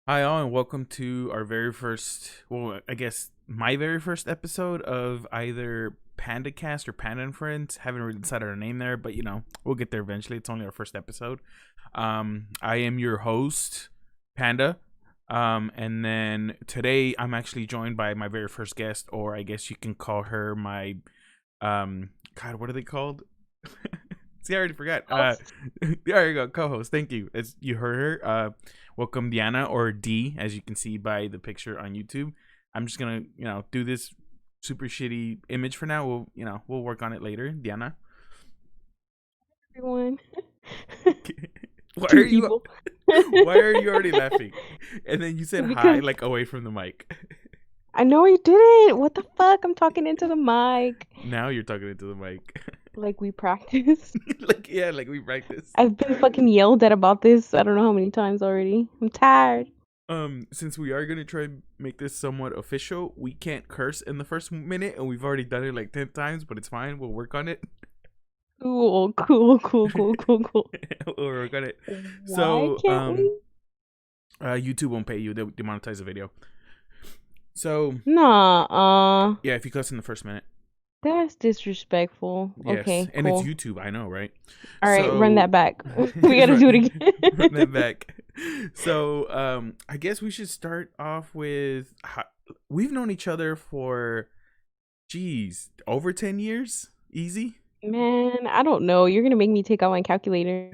Hi, all, and welcome to our very first, well, I guess my very first episode of either Pandacast or Panda and Friends. Haven't really decided our name there, but we'll get there eventually. It's only our first episode. I am your host, Panda. And then today I'm actually joined by my very first guest, or I guess you can call her my, God, what are they called? See, I already forgot. There you go, co-host. Thank you. As you heard her, welcome Diana, or D, as you can see by the picture on YouTube. I'm just gonna, do this super shitty image for now. We'll work on it later. Diana, Everyone. why are Two you? people. Why are you already laughing? And then you said hi, Because like away from the mic. I know I didn't. What the fuck? I'm talking into the mic. Now you're talking into the mic. Like we practiced. Like we practiced. I've been fucking yelled at about this. I don't know how many times already. I'm tired. Since we are gonna try and make this somewhat official, we can't curse in the first minute, and we've already done it like 10 times, but it's fine. We'll work on it. Cool, cool, cool, cool, cool, cool. We'll work on it. Why So, can't we? YouTube won't pay you. They'll demonetize the video. So, Nah, yeah, if you cuss in the first minute. that's disrespectful. Yes. Okay, And cool. it's YouTube, I know, right? All right, run So, that back. We gotta do it again. run that back. So, I guess we should start off with we've known each other for, geez, over 10 years? Easy? Man, I don't know. You're gonna make me take out my calculator.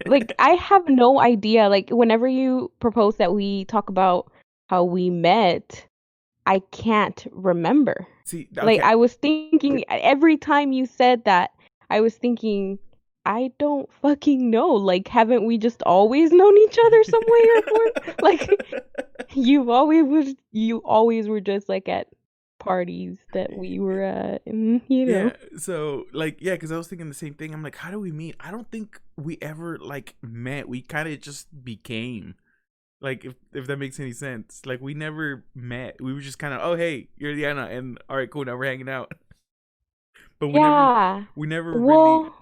Like, I have no idea. Like, whenever you propose that we talk about how we met, I can't remember. See, Like, okay. I was thinking every time you said that, I was thinking, I don't fucking know. Like, haven't we just always known each other some way or form? Like, you always were just like at parties that we were at, and Yeah, so yeah, because I was thinking the same thing. I'm like, how do we meet? I don't think we ever like met. We kind of just became, like, if that makes any sense. Like, we never met. We were just kind of, oh hey, you're Diana, and all right, cool, now we're hanging out. But Yeah. we never really, Well,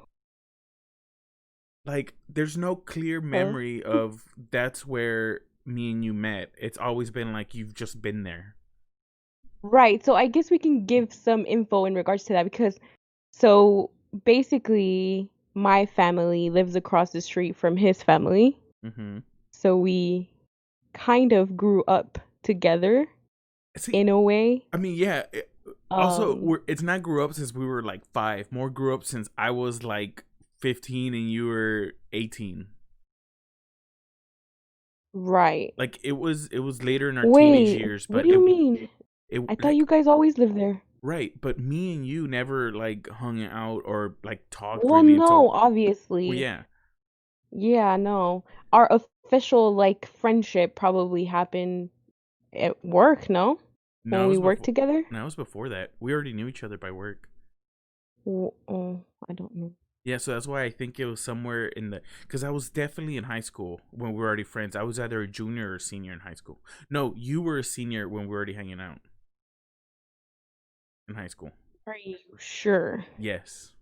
like, there's no clear memory of that's where me and you met. It's always been like you've just been there. right. So I guess we can give some info in regards to that because so basically my family lives across the street from his family. Mm-hmm. So we kind of grew up together See, in a way. I mean, yeah. Also, Um, it's not grew up since we were like 5. More grew up since I was like 15 and you were 18. right. Like, it was later in our teenage Wait, years, what but do you mean? it I thought like you guys always lived there. right. But me and you never like hung out or like talked Well, really no, until, well, obviously. yeah, Yeah, no. Our official like friendship probably happened at work, no? no, When it we was worked before. together? No, it was before that. We already knew each other by work. Oh, I don't know. Yeah, so that's why I think it was somewhere in the, because I was definitely in high school when we were already friends. I was either a junior or a senior in high school. No, you were a senior when we were already hanging out in high school. Are you sure? Yes,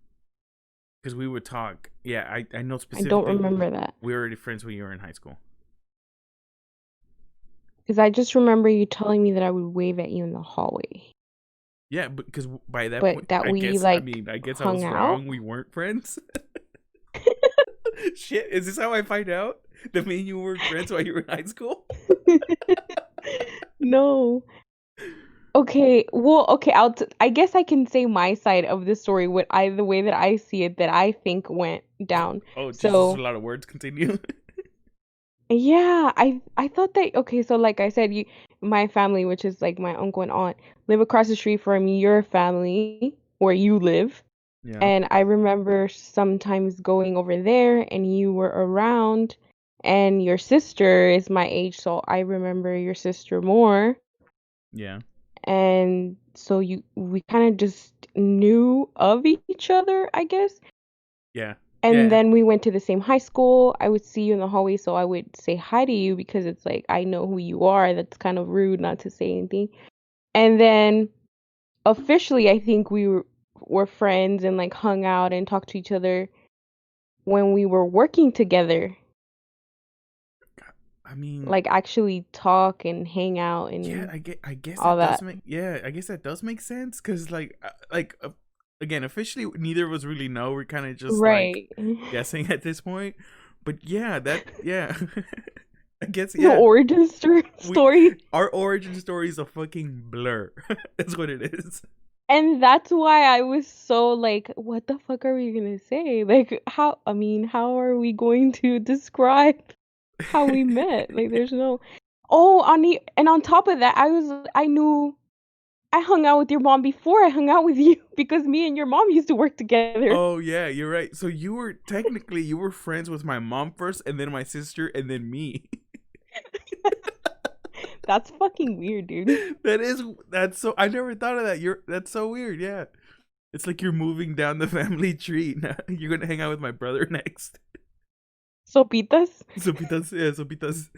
because we would talk. Yeah, I know I don't specifically remember that. we were already friends when you were in high school. Because I just remember you telling me that I would wave at you in the hallway. Yeah, because by that But point, that I we guess, like I guess I hung was out? wrong. We weren't friends. Shit, is this how I find out that me and you weren't friends while you were in high school? No. Okay, well, okay, I guess I can say my side of the story, the way that I see it, that I think went down. Oh, Jesus, a So, lot of words. Continue. yeah, I thought that okay, so like I said, my family, which is like my uncle and aunt, live across the street from your family where you live. Yeah. And I remember sometimes going over there and you were around, and your sister is my age, so I remember your sister more. Yeah. And so we kind of just knew of each other, I guess. Yeah. And Yeah. then we went to the same high school. I would see you in the hallway, so I would say hi to you because it's like I know who you are. That's kind of rude not to say anything. And then officially, I think were friends and like hung out and talked to each other when we were working together. I mean, like actually talk and hang out yeah, and I guess all that does that. make yeah, I guess that does make sense because again, officially neither of us really know. We're kind of just like Right. guessing at this point. But yeah, yeah, I guess The yeah. origin We story. our origin story is a fucking blur. That's what it is. And that's why I was so like, what the fuck are we gonna say? Like, I mean, how are we going to describe how we met? Like, there's no. Oh, and on top of that, I knew I hung out with your mom before I hung out with you because me and your mom used to work together. Oh yeah, you're right. So you were friends with my mom first, and then my sister, and then me. That's fucking weird, dude. That's so I never thought of that. That's so weird. Yeah, it's like you're moving down the family tree. Now you're gonna hang out with my brother next. Sopitas? Sopitas, yeah, sopitas.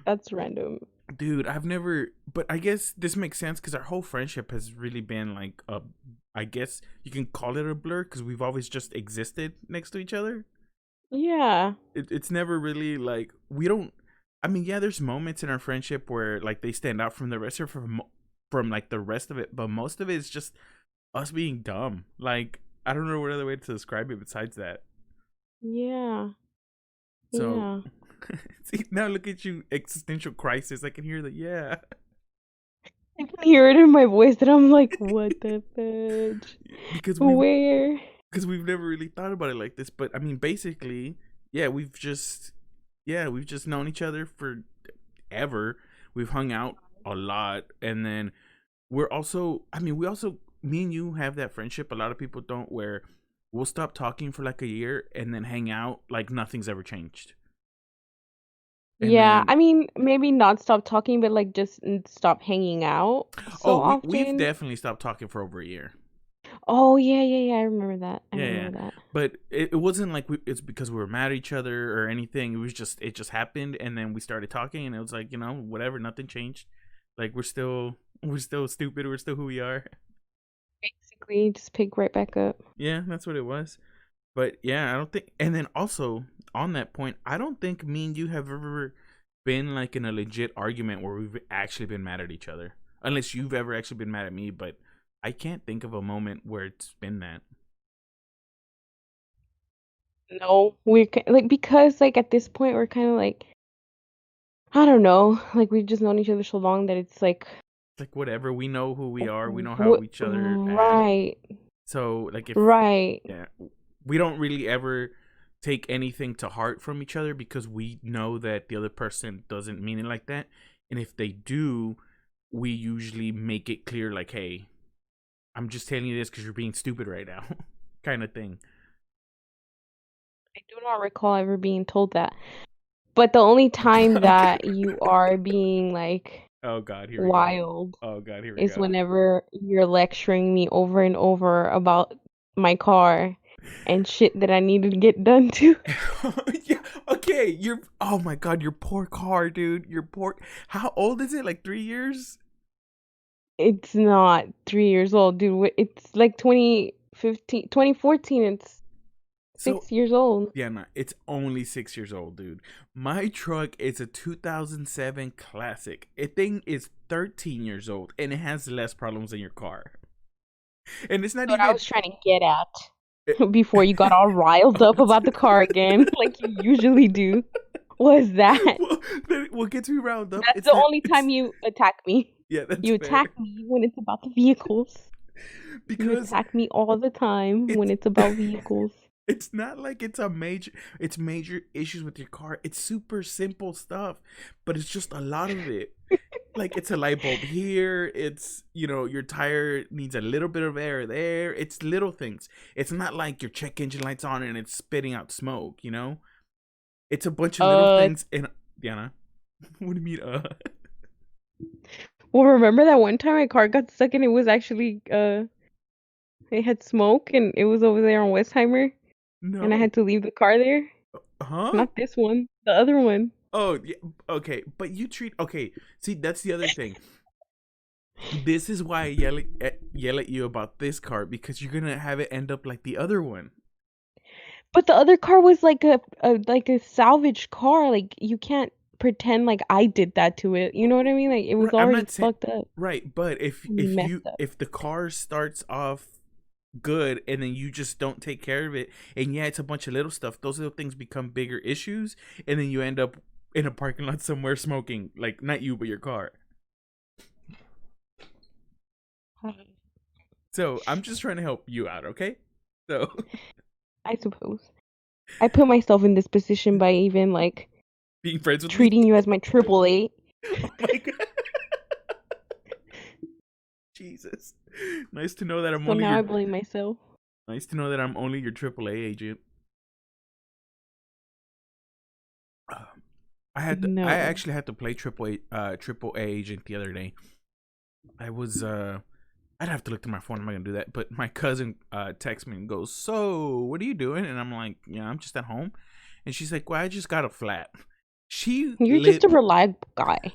That's random. Dude, I've never, but I guess this makes sense because our whole friendship has really been like a, I guess you can call it a blur because we've always just existed next to each other. Yeah. It's never really like we don't. I mean, yeah, there's moments in our friendship where like they stand out from the rest of from like the rest of it, but most of it is just us being dumb. Like I don't know what other way to describe it besides that. Yeah. So Yeah. see now look at you, existential crisis. I can hear that. Yeah, I can hear it in my voice that I'm like, what the fudge? because Where? we've never really thought about it like this. But I mean, basically, yeah, we've just known each other for ever. We've hung out a lot, and then we're also. I mean, we also me and you have that friendship. A lot of people don't. Where we'll stop talking for like a year and then hang out like nothing's ever changed. And Yeah, then I mean, maybe not stop talking, but like just stop hanging out oh, so we've often. definitely stopped talking for over a year. Oh, yeah, yeah, yeah. I remember that. I Yeah, yeah. remember that. But it wasn't like it's because we were mad at each other or anything. It just happened, and then we started talking, and it was like whatever, nothing changed. Like we're still stupid. We're still who we are. Basically, just pick right back up. Yeah, that's what it was. But yeah, I don't think. And then also on that point, I don't think me and you have ever been like in a legit argument where we've actually been mad at each other. Unless you've ever actually been mad at me, but I can't think of a moment where it's been that. No, like because like at this point we're kind of like I don't know, like we've just known each other so long that it's like Like whatever, we know who we are, we know how each other act. right, So like if right. yeah, we don't really ever take anything to heart from each other because we know that the other person doesn't mean it like that. And if they do, we usually make it clear like, "Hey, I'm just telling you this cuz you're being stupid right now." kind of thing. I do not recall ever being told that. But the only time okay. that you are being like Oh god, here we go. wild Oh god, here we is go. whenever you're lecturing me over and over about my car and shit that I needed to get done to. yeah. Okay. You're. Oh my god. Your poor car, dude. Your poor. How old is it? Like 3 years. It's not 3 years old, dude. It's like 2015, 2014. It's So 6 years old. yeah, no, it's only 6 years old, dude. My truck is a 2007 Classic. It thing is 13 years old, and it has less problems than your car. And it's not What I even. was trying to get at before you got all riled up about the car again, like you usually do, was that well, what gets me round up? that's It's the that. only time It's you attack me. yeah, that's You fair. attack me when it's about the vehicles. You Because attack me all the time when it's. it's about vehicles. It's not like it's major issues with your car. It's super simple stuff, but it's just a lot of it. Like it's a light bulb here, it's your tire needs a little bit of air there. It's little things. It's not like your check engine light's on and it's spitting out smoke. It's a bunch of little Uh, things and Diana, what do you mean well, remember that one time my car got stuck and it was actually it had smoke and it was over there on Westheimer and I no. had to leave the car there. Huh? Not this one, the other one. Oh, yeah, okay, but okay, see, that's the other thing. This is why I yell at you about this car because you're gonna have it end up like the other one. But the other car was like a salvage car. Like you can't pretend like I did that to it. You know what I mean? Like it was Right, I'm already not saying fucked up, right, but messed up. if the car starts off good and then you just don't take care of it, and yeah, it's a bunch of little stuff. Those little things become bigger issues, and then you end up in a parking lot somewhere smoking. Like not you, but your car. So I'm just trying to help you out, okay? So I suppose I put myself in this position by even like being friends with me. treating you as my triple A. Oh my god, Jesus! Nice to know that I'm So only now I your. blame myself. Nice to know that I'm only your AAA agent. I No. actually had to play triple A agent the other day. I was I'd have to look through my phone. I'm not gonna do that. But my cousin texts me and goes, "So what are you doing?" And I'm like, "Yeah, I'm just at home." And she's like, "Well, I just got a flat." She You're just lit. a reliable guy.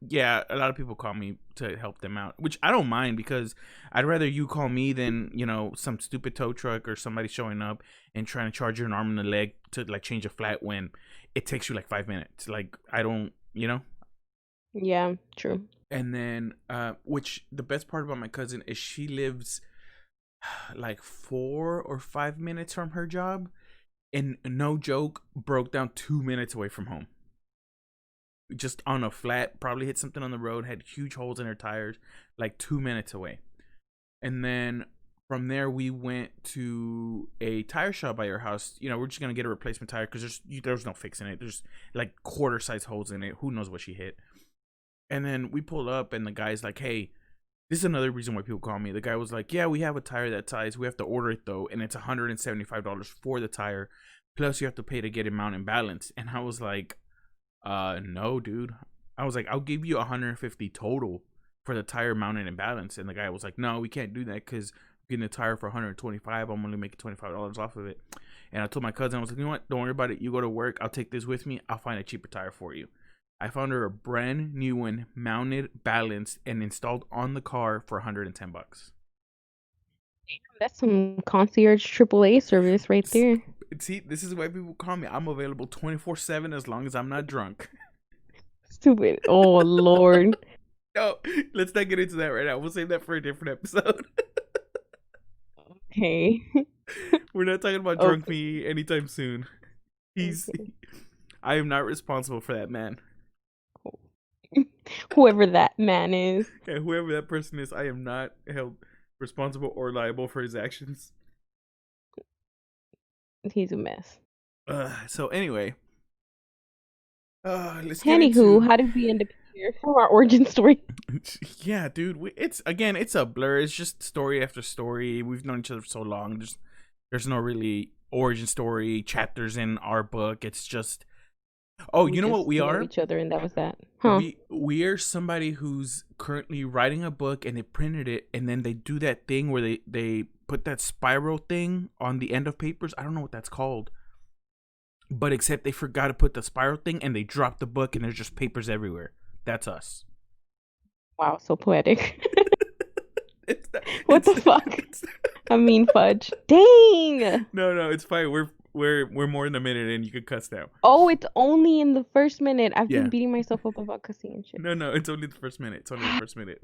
Yeah, a lot of people call me to help them out, which I don't mind because I'd rather you call me than some stupid tow truck or somebody showing up and trying to charge you an arm and a leg to like change a flat when it takes you like 5 minutes. Like I don't. Yeah, true. And then, which the best part about my cousin is she lives like 4 or 5 minutes from her job, and no joke, broke down 2 minutes away from home. Just on a flat, probably hit something on the road, had huge holes in her tires, like 2 minutes away. And then from there, we went to a tire shop by her house. We're just gonna get a replacement tire because there's no fixing it. There's like quarter size holes in it. Who knows what she hit? And then we pulled up, and the guy's like, "Hey, this is another reason why people call me." The guy was like, "Yeah, we have a tire that size. We have to order it though, and it's $175 for the tire, plus you have to pay to get it mounted and balanced." And I was like, no, dude." I was like, "I'll give you 150 total for the tire mounted and balanced." And the guy was like, "No, we can't do that because getting the tire for 125. I'm only making $25 off of it." And I told my cousin, I was like, "You know what? Don't worry about it. You go to work. I'll take this with me. I'll find a cheaper tire for you." I found her a brand new one, mounted, balanced, and installed on the car for $110. That's some concierge AAA service right there. See, this is why people call me. I'm available 24/7 as long as I'm not drunk. Stupid. Oh Lord. No, let's not get into that right now. We'll save that for a different episode. Okay. We're not talking about drunk Okay. me anytime soon. He's, Okay. I am not responsible for that man. Whoever that man is, And whoever that person is, I am not held responsible or liable for his actions. he's a mess. So anyway, let's get Anywho, into. how did we end up here for our origin story? Yeah, dude. It's a blur. It's just story after story. We've known each other for so long. There's no really origin story chapters in our book. It's just, oh, We you know what just we know are? each other, and that was that. Huh? We are somebody who's currently writing a book and they printed it, and then they do that thing where they put that spiral thing on the end of papers. I don't know what that's called, but except they forgot to put the spiral thing and they dropped the book and there's just papers everywhere. That's us. Wow, so poetic. It's not, What the fuck? I mean, fudge. Dang. no, it's fine. We're more than a minute in. You could cuss now. Oh, it's only in the first minute. I've Yeah. been beating myself up about cussing and shit. No, it's only the first minute. It's only the first minute.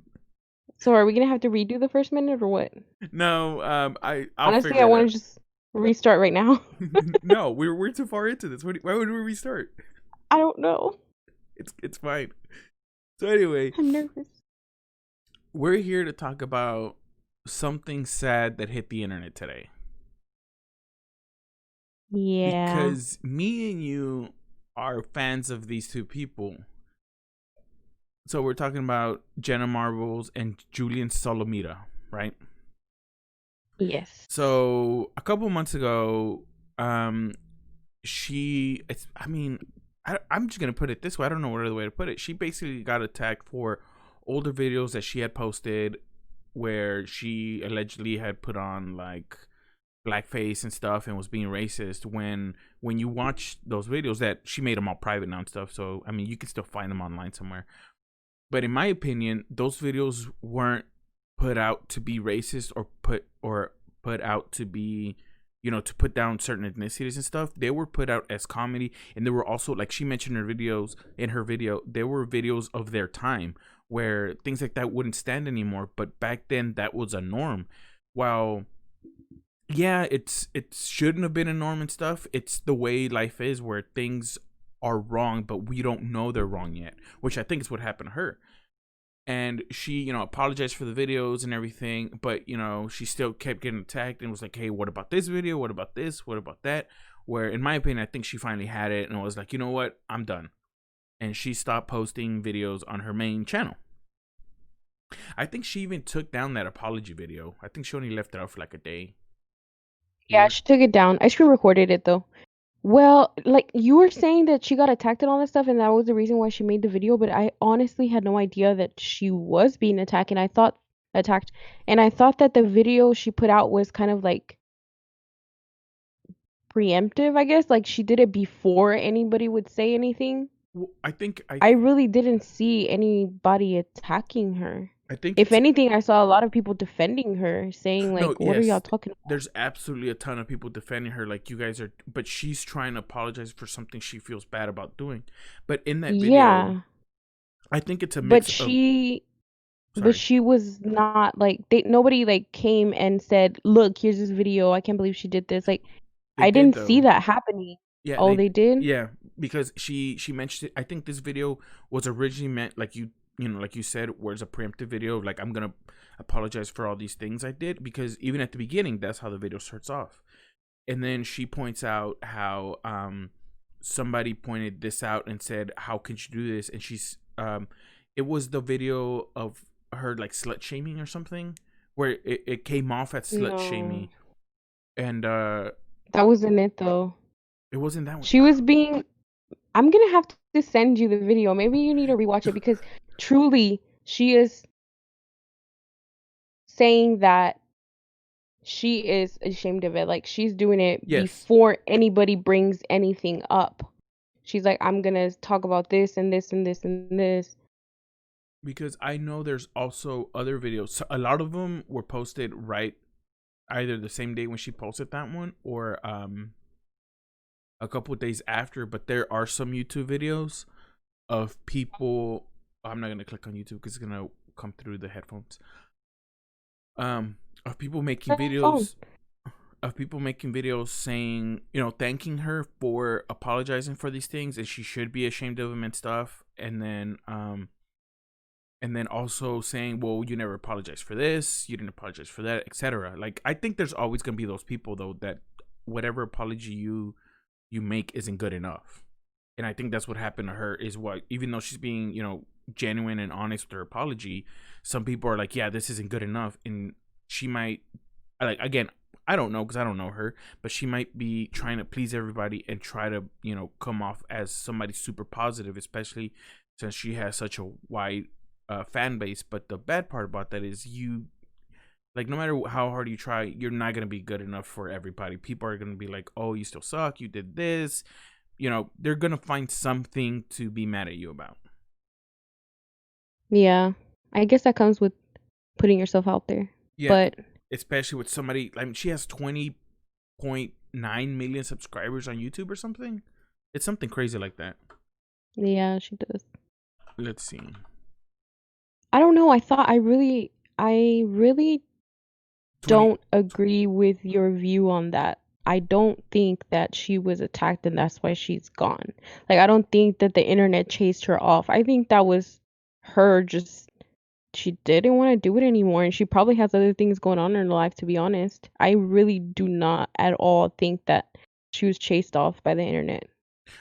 So are we gonna have to redo the first minute or what? No, I'll Honestly, figure I it want out. to just restart right now. No, we're too far into this. Why would we restart? I don't know. It's fine. So anyway, I'm nervous. we're here to talk about something sad that hit the internet today. Yeah. Because me and you are fans of these two people. So we're talking about Jenna Marbles and Julien Solomita, right? Yes. So a couple months ago, I'm just gonna put it this way. I don't know what other way to put it. She basically got attacked for older videos that she had posted where she allegedly had put on like blackface and stuff and was being racist. When you watch those videos, that she made them all private now and stuff, so I mean you can still find them online somewhere. But in my opinion, those videos weren't put out to be racist or put out to be, to put down certain ethnicities and stuff, they were put out as comedy. And there were also, like she mentioned in her video, there were videos of their time where things like that wouldn't stand anymore. But back then that was a norm. While yeah, it shouldn't have been a norm and stuff. It's the way life is, where things are wrong, but we don't know they're wrong yet, which I think is what happened to her. And she, apologized for the videos and everything, but she still kept getting attacked and was like, "Hey, what about this video? What about this? What about that?" Where, in my opinion, I think she finally had it and was like, "You know what? I'm done." And she stopped posting videos on her main channel. I think she even took down that apology video. I think she only left it up for like a day. Yeah, she took it down. I screen recorded it though. Well, like you were saying that she got attacked and all that stuff, and that was the reason why she made the video. But I honestly had no idea that she was being attacked, and I thought that the video she put out was kind of like preemptive, I guess. Like she did it before anybody would say anything. Well, I really didn't see anybody attacking her. I think If it's anything, I saw a lot of people defending her, saying no, like, "What are y'all yes. talking about?" There's absolutely a ton of people defending her, like you guys are, but she's trying to apologize for something she feels bad about doing. But in that video, Yeah, I think it's a but mix of. she but Sorry, she was not like nobody like came and said, "Look, here's this video. I can't believe she did this." Like they I did didn't see though. that happening. Yeah, Oh, they did? yeah, because she mentioned it. I think this video was originally meant, like like you said, was a preemptive video of like, I'm gonna apologize for all these things I did, because even at the beginning, that's how the video starts off. And then she points out how somebody pointed this out and said, "How can you do this?" And it was the video of her like slut shaming or something, where it came off as slut No. shaming, and That wasn't it though. it wasn't that one. She was being I'm gonna have to send you the video. Maybe you need to rewatch it because truly she is saying that she is ashamed of it. Like she's doing it Yes, before anybody brings anything up. She's like, I'm gonna talk about this and this and this and this. because I know there's also other videos. So a lot of them were posted right either the same day when she posted that one, or a couple of days after. But there are some YouTube videos of people. I'm not gonna click on YouTube because it's gonna come through the headphones. Of people making Phone. videos saying, thanking her for apologizing for these things, and she should be ashamed of them and stuff. And then also saying, well, you never apologized for this, you didn't apologize for that, etc. Like, I think there's always gonna be those people though that whatever apology you make isn't good enough. And I think that's what happened to her, is what, even though she's being, genuine and honest with her apology, some people are like, yeah, this isn't good enough. And she might, like, again, I don't know because I don't know her, but she might be trying to please everybody and try to, come off as somebody super positive, especially since she has such a wide fan base. But the bad part about that is, like, no matter how hard you try, you're not going to be good enough for everybody. People are going to be like, oh, you still suck, you did this. They're going to find something to be mad at you about. Yeah. I guess that comes with putting yourself out there. Yeah, But especially with somebody, I mean, she has 20.9 million subscribers on YouTube or something. It's something crazy like that. yeah, she does. Let's see. I don't know. I really 20. don't agree with your view on that. I don't think that she was attacked and that's why she's gone. Like, I don't think that the internet chased her off. I think that was her just, she didn't want to do it anymore. And she probably has other things going on in her life, to be honest. I really do not at all think that she was chased off by the internet.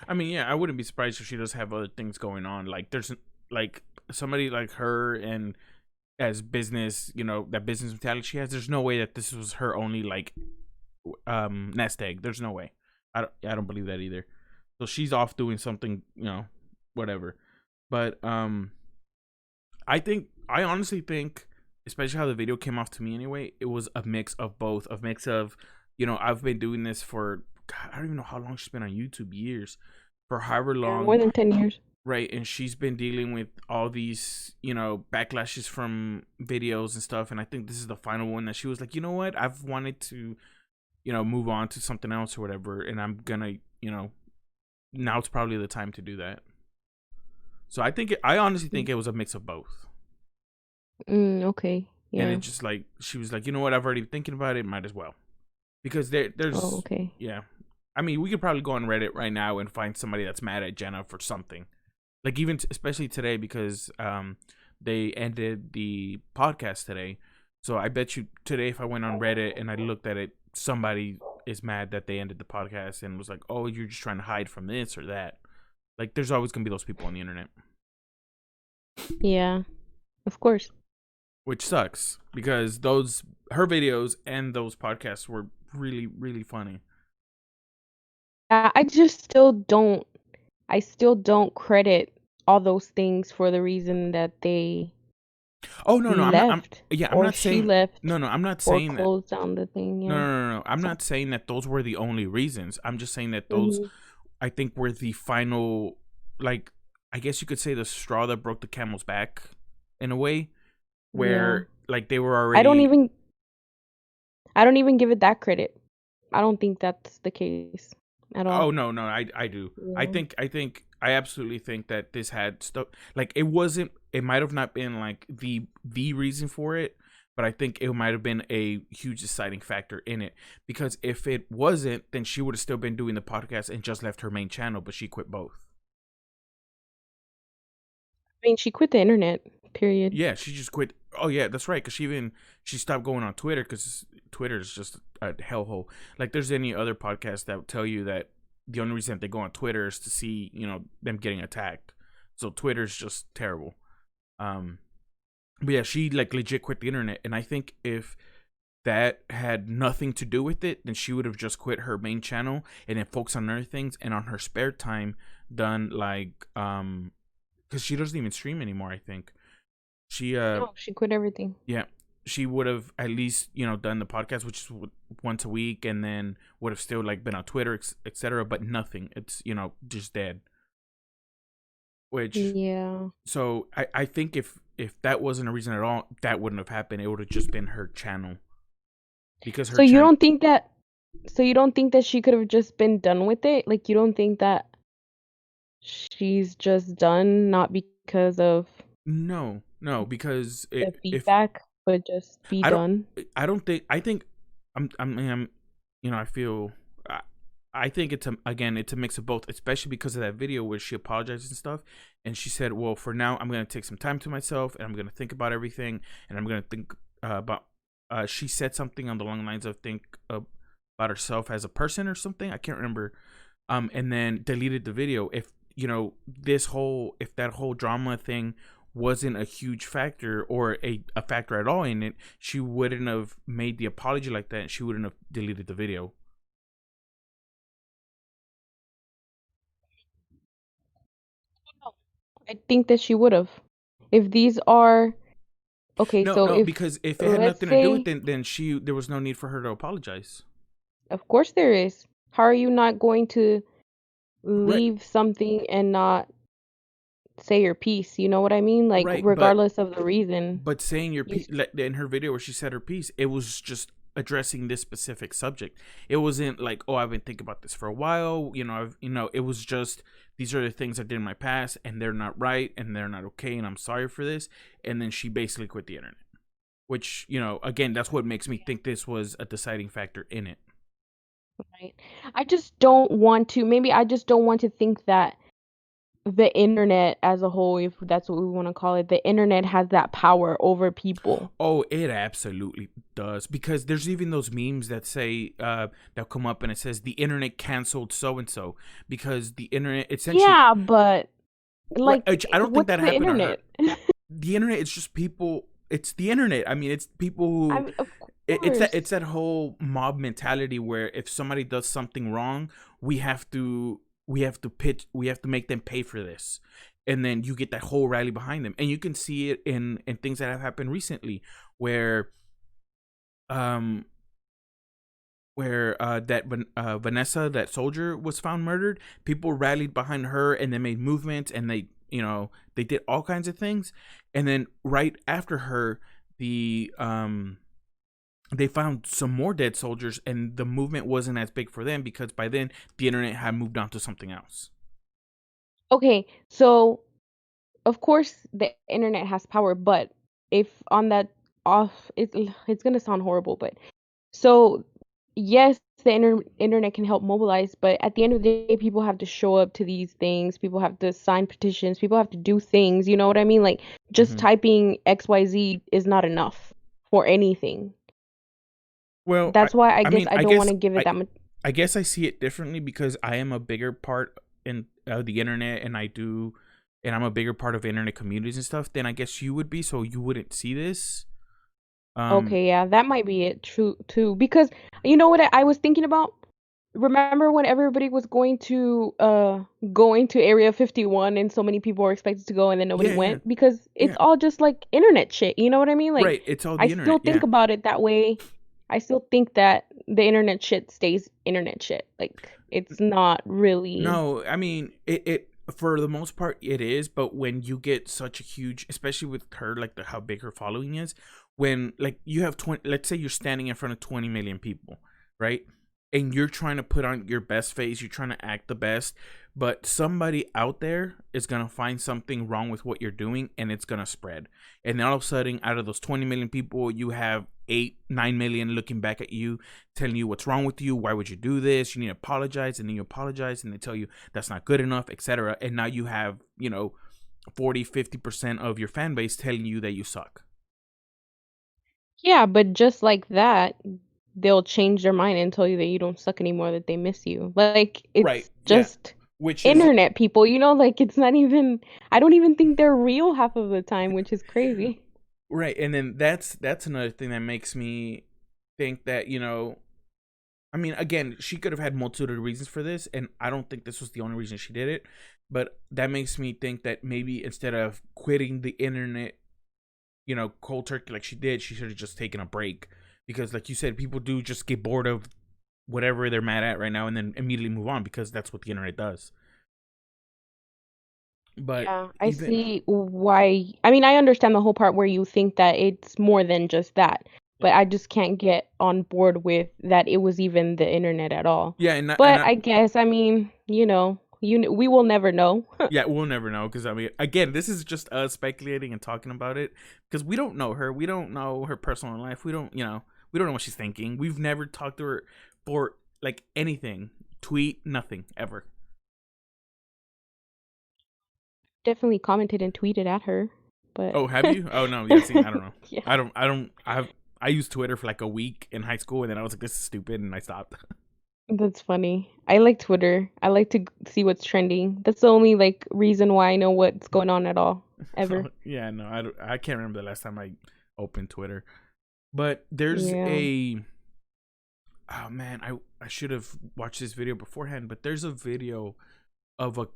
I mean, yeah, I wouldn't be surprised if she does have other things going on. Like, there's like somebody like her, and as business, that business mentality she has. There's no way that this was her only like nest egg. There's no way. I don't believe that either. So she's off doing something, whatever. But I honestly think, especially how the video came off to me anyway, it was a mix of both. A mix of, I've been doing this for, God, I don't even know how long she's been on YouTube, years, for however Yeah, more long, than 10 years. right? And she's been dealing with all these, backlashes from videos and stuff. And I think this is the final one that she was like, you know what? I've wanted to move on to something else or whatever, and I'm gonna, now it's probably the time to do that. So I honestly think it was a mix of both. Okay. And Yeah. it just like she was like, you know what, I've already been thinking about it, might as well. Because Oh, there's okay. yeah. I mean, we could probably go on Reddit right now and find somebody that's mad at Jenna for something. Like even especially today because they ended the podcast today. So I bet you today if I went on Reddit and I looked at it, somebody is mad that they ended the podcast and was like, "Oh, you're just trying to hide from this or that." Like there's always going to be those people on the internet. Yeah. Of course. Which sucks because those her videos and those podcasts were really really funny. I just still don't. I still don't credit all those things for the reason that they Oh no, no, I'm not. left I'm or not she saying. left No, no, I'm not or saying that. closed down the thing. No, Yeah. no, no, no. I'm So. not saying that those were the only reasons. I'm just saying that those, Mhm. I think, were the final, like, I guess you could say the straw that broke the camel's back, in a way, Yeah. where like they were I don't already. even. I don't even give it that credit. I don't think that's the case at all. Oh no, no, I do. Yeah. I absolutely think that this had stuff. Like it wasn't. It might have not been like the reason for it, but I think it might have been a huge deciding factor in it. Because if it wasn't, then she would have still been doing the podcast and just left her main channel, but she quit both. I mean, she quit the internet. Period. Yeah, she just quit. Oh yeah, that's right. Because she stopped going on Twitter because Twitter is just a hellhole. Like there's any other podcast that would tell you that the only reason that they go on Twitter is to see them getting attacked. So Twitter's just terrible. Um, but yeah, she like legit quit the internet, and I think if that had nothing to do with it, then she would have just quit her main channel and then focused on other things, and on her spare time done like because she doesn't even stream anymore. I think she No, she quit everything. yeah, she would have at least done the podcast, which is once a week, and then would have still like been on Twitter, etc. But nothing. It's just dead. Which Yeah. so I think if that wasn't a reason at all, that wouldn't have happened. It would have just been her channel because her So you channel. don't think that so you don't think that she could have just been done with it? Like you don't think that she's just done not because of No, no, because the if feedback, but just be I don't, done? I think I'm I feel I, I think it's a mix of both, especially because of that video where she apologized and stuff, and she said, "Well, for now, I'm gonna take some time to myself, and I'm gonna think about everything, and I'm gonna think about." She said something on the long lines of think about herself as a person or something. I can't remember. And then deleted the video. If if that whole drama thing wasn't a huge factor or a factor at all in it, she wouldn't have made the apology like that, and she wouldn't have deleted the video. I think that she would have. If these are okay, No, so no, if because if it had let's nothing to do with say, it, then there was no need for her to apologize. of course there is. How are you not going to Right, leave something and not say your piece? You know what I mean? Like right, regardless of the reason. but saying your You piece in her video where she said her piece, it was just addressing this specific subject. It wasn't like, oh, I've been thinking about this for a while. It was just these are the things I did in my past, and they're not right, and they're not okay, and I'm sorry for this. And then she basically quit the internet, which again, that's what makes me think this was a deciding factor in it. right. I just don't want to, maybe I just don't want to think that the internet as a whole, if that's what we want to call it, the internet has that power over people. Oh, it absolutely does. Because there's even those memes that say that come up and it says the internet canceled so and so because the internet essentially. Yeah, but Right, like, I don't think what's that the happened to her. internet? The internet, it's just people. It's the internet. I mean, it's people I who. mean, of It's course. that whole mob mentality where if somebody does something wrong, we have to make them pay for this, and then you get that whole rally behind them, and you can see it in things that have happened recently, where um Vanessa, that soldier, was found murdered. People rallied behind her and they made movements and they did all kinds of things. And then right after her, the they found some more dead soldiers, and the movement wasn't as big for them because by then the internet had moved on to something else. Okay, so of course the internet has power, but if on that off, it's gonna sound horrible, but so yes, the internet can help mobilize, but at the end of the day, people have to show up to these things. People have to sign petitions. People have to do things. You know what I mean? Like just Hmm. typing XYZ is not enough for anything. Well, That's why I I guess mean, I I don't want guess to give it I that much. I guess I see it differently because I am a bigger part in the internet, and I'm a bigger part of internet communities and stuff than I guess you would be. So you wouldn't see this. Um, Okay, yeah, that might be it, true too. Because you know what I was thinking about? Remember when everybody was going to Area 51 and so many people were expected to go and then nobody yeah, yeah, went? Because it's yeah. all just like internet shit, you know what I mean? Like Right. It's all I the still internet. think Yeah. about it that way. I still think that the internet shit stays internet shit. Like it's not really. No, I mean it for the most part it is, but when you get such a huge, especially with her, like how big her following is, when like you have 20, let's say you're standing in front of 20 million people, right? And you're trying to put on your best face, you're trying to act the best, but somebody out there is going to find something wrong with what you're doing and it's going to spread. And then all of a sudden, out of those 20 million people, you have 8, 9 million looking back at you, telling you what's wrong with you. Why would you do this? You need to apologize. And then you apologize and they tell you that's not good enough, etc. And now you have, 40, 50% of your fan base telling you that you suck. Yeah, but just like that, they'll change their mind and tell you that you don't suck anymore, that they miss you. Like Right. it's Yeah. just Which is internet people, like it's not even I don't even think they're real half of the time, which is crazy. right. And then that's another thing that makes me think that, I mean, again, she could have had multitude of reasons for this, and I don't think this was the only reason she did it. But that makes me think that maybe instead of quitting the internet, cold turkey like she did, she should have just taken a break. Because, like you said, people do just get bored of whatever they're mad at right now and then immediately move on because that's what the internet does. But Yeah, I even, see why. I mean, I understand the whole part where you think that it's more than just that, but yeah, I just can't get on board with that it was even the internet at all. yeah, But I guess, I mean, we will never know. yeah, we'll never know because I mean, again, this is just us speculating and talking about it because we don't know her. We don't know her personal life. We don't know what she's thinking. We've never talked to her for like anything, tweet, nothing ever. Definitely commented and tweeted at her, but Oh, have you? Oh no, yeah. See, I don't know. yeah, I used Twitter for like a week in high school, and then I was like, this is stupid, and I stopped. that's funny. I like Twitter. I like to see what's trending. That's the only like reason why I know what's going on at all ever. Yeah, no, I can't remember the last time I opened Twitter. But there's Yeah. a oh man, I should have watched this video beforehand. But there's a video of a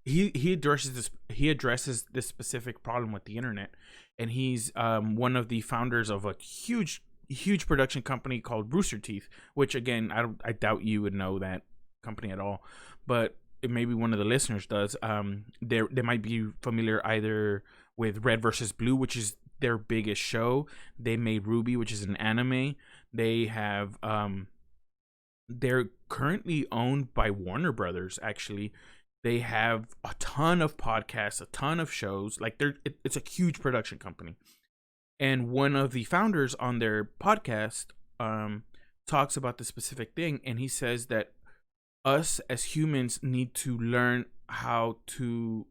he addresses this specific problem with the internet, and he's one of the founders of a huge production company called Rooster Teeth, which again I doubt you would know that company at all, but maybe one of the listeners does. They might be familiar either with Red versus Blue, which is their biggest show. They made Ruby, which is an anime. They have they're currently owned by Warner Brothers. Actually, they have a ton of podcasts, a ton of shows. Like it's a huge production company. And one of the founders on their podcast talks about the specific thing, and he says that us as humans need to learn how to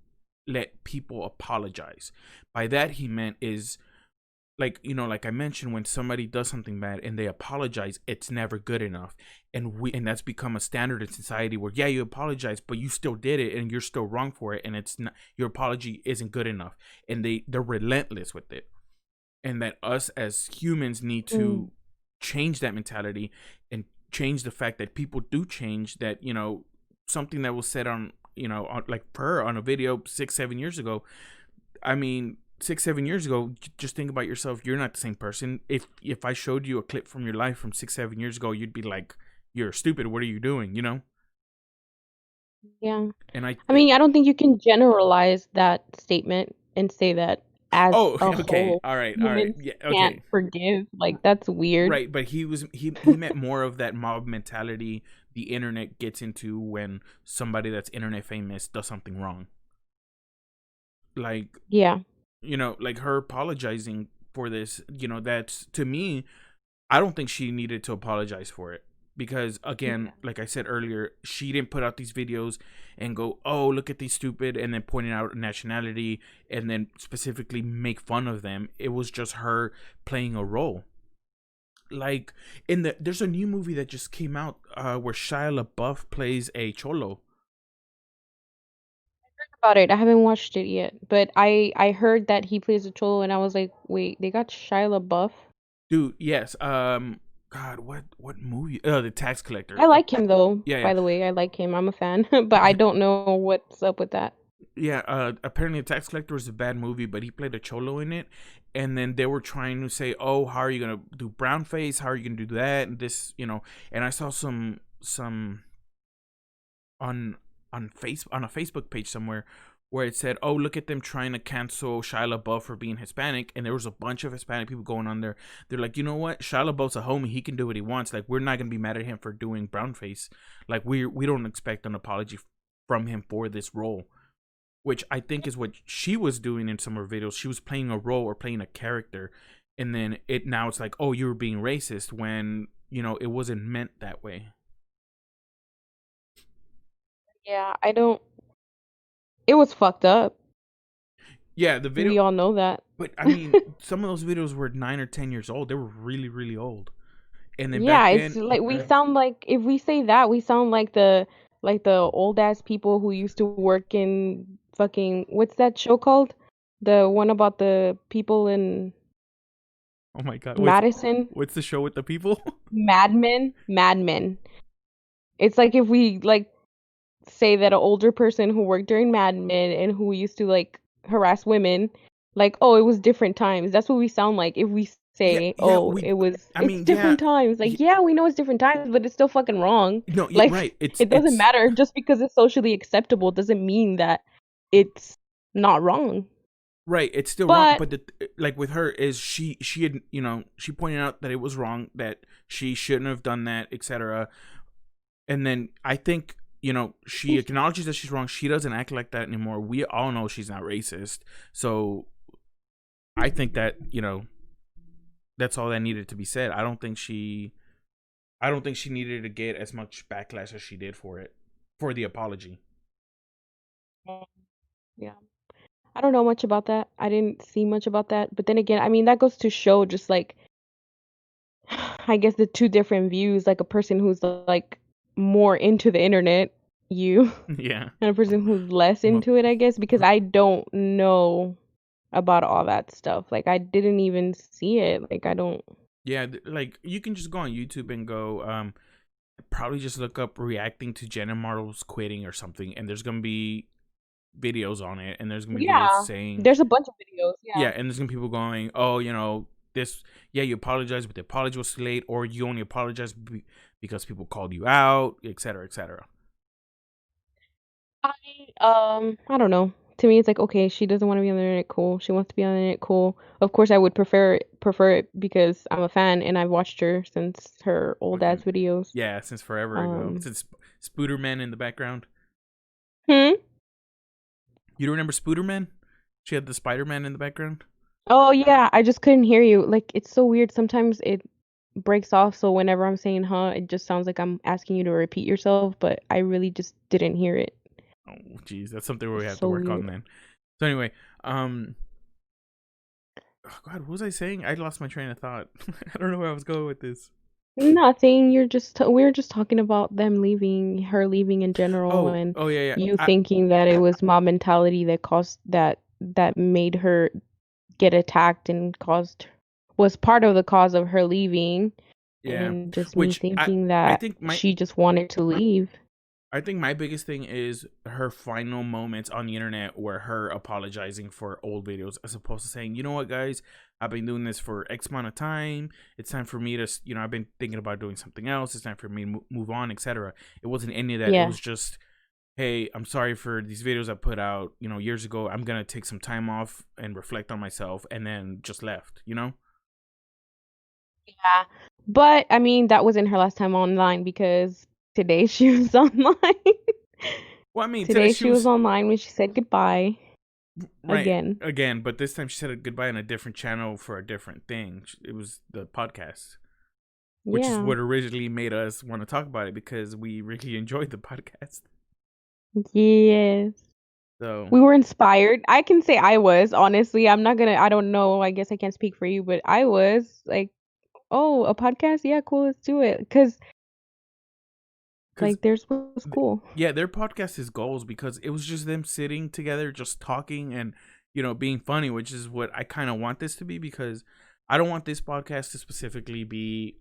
let people apologize. By that he meant is like like I mentioned, when somebody does something bad and they apologize, it's never good enough. And that's become a standard in society where yeah, you apologize, but you still did it and you're still wrong for it, and it's not, your apology isn't good enough, and they're relentless with it. And that us as humans need Mm. to change that mentality and change the fact that people do change. That something that was said on like per on a video 6 7 years ago, I mean 6 7 years ago, just think about yourself. You're not the same person. If I showed you a clip from your life from 6 7 years ago, you'd be like, you're stupid, what are you doing, Yeah. and I mean, I don't think you can generalize that statement and say that. as Oh, a okay. whole. All right. All right. Humans Yeah. can't Okay. forgive. Like that's weird. Right, but he meant more of that mob mentality the internet gets into when somebody that's internet famous does something wrong. Like, Yeah. like her apologizing for this, that's, to me, I don't think she needed to apologize for it, because again, Yeah. like I said earlier, she didn't put out these videos and go, "Oh, look at these stupid," and then pointing out nationality and then specifically make fun of them. It was just her playing a role. Like, there's a new movie that just came out where Shia LaBeouf plays a cholo. About it. I haven't watched it yet, but I heard that he plays a cholo, and I was like, wait, they got Shia LaBeouf. Dude, yes. God, what movie? The Tax Collector. I like him though. Yeah, yeah. By the way, I like him. I'm a fan, but I don't know what's up with that. Yeah, apparently, Tax Collector was a bad movie, but he played a cholo in it. And then they were trying to say, "Oh, how are you gonna do brown face? How are you gonna do that?" And this, And I saw some on on a Facebook page somewhere where it said, "Oh, look at them trying to cancel Shia LaBeouf for being Hispanic," and there was a bunch of Hispanic people going on there. They're like, "You know what? Shia LaBeouf's a homie. He can do what he wants. Like, we're not gonna be mad at him for doing brown face. Like, we don't expect an apology from him for this role." Which I think is what she was doing in some of her videos. She was playing a role or playing a character, and then now it's like, "Oh, you were being racist," when it wasn't meant that way. Yeah, I don't. It was fucked up. Yeah, the video. We all know that. But I mean, some of those videos were 9 or 10 years old. They were really, really old. And then back Yeah, it's then, like we sound like if we say that, we sound like the old ass people who used to work in fucking what's that show called? The one about the people in oh my god, Madison? what's the show with the people? Mad Men? Mad Men. It's like if we like say that an older person who worked during Mad Men and who used to like harass women, like, oh, it was different times. That's what we sound like if we Yeah, say, yeah. oh, I it's mean, yeah, different times. Like, yeah. yeah, we know it's different times, but it's still fucking wrong. No, yeah, Like, right. It's it doesn't it's matter just because it's socially acceptable doesn't mean that it's not wrong. right. It's still wrong. But But like with her is she had she pointed out that it was wrong, that she shouldn't have done that, etc. And then I think she acknowledges that she's wrong. She doesn't act like that anymore. We all know she's not racist. So I think that that's all that needed to be said. I don't think she needed to get as much backlash as she did for the apology. yeah, I don't know much about that. I didn't see much about that. But then again, I mean, that goes to show just like I guess the two different views, like a person who's like more into the internet, you, Yeah. and a person who's less Mo- into it, I guess, because I don't know about all that stuff. Like I didn't even see it. Like I don't. Yeah, like you can just go on YouTube and go probably just look up reacting to Jenna Marbles quitting or something, and there's gonna be videos on it, and there's gonna be videos Yeah, saying, there's a bunch of videos. yeah, Yeah. and there's gonna be people going, "Oh, this, yeah, you apologize, but the apology was too late, or you only apologize because people called you out, etc., etc." I don't know. To me, it's like okay, she doesn't want to be on the internet. Cool. She wants to be on the internet. Cool. Of course, I would prefer it because I'm a fan and I've watched her since her old ass Fucking videos. yeah, since forever ago, Um. since Spooderman in the background. Hmm. You don't remember Spooderman? She had the Spider-Man in the background. Oh yeah, I just couldn't hear you. Like it's so weird. Sometimes it breaks off, so whenever I'm saying huh, it just sounds like I'm asking you to repeat yourself, but I really just didn't hear it. Oh, geez, that's something where we It's have to so work on weird. then. So anyway, oh God, what was I saying? I lost my train of thought. I don't know where I was going with this. Nothing. We were just talking about them leaving, her leaving in general, Oh, and oh yeah, yeah. you thinking that it was mob mentality that caused that made her get attacked and caused was part of the cause of her leaving, Yeah. and just me Which thinking I that think she just wanted to leave. I think my biggest thing is her final moments on the internet were her apologizing for old videos, as opposed to saying, "You know what, guys, I've been doing this for X amount of time. It's time for me to, I've been thinking about doing something else. It's time for me to move on, etc." It wasn't any of that. It Yeah. was just hey, I'm sorry for these videos I put out, years ago. I'm gonna take some time off and reflect on myself, and then just left. Yeah. But I mean, that wasn't her last time online because today she was online. Well, I mean, today Today she she was was online when she said goodbye right again. again, but this time she said a goodbye on a different channel for a different thing. It was the podcast, which is Yeah. what originally made us want to talk about it because we really enjoyed the podcast. Yes. So, We were inspired. I can say I was, honestly. I don't know. I guess I can't speak for you, but I was like, oh, a podcast? Yeah, cool, let's do it. Because, because like, theirs was cool. yeah, their podcast is goals because it was just them sitting together, just talking and being funny, which is what I kind of want this to be because I don't want this podcast to specifically be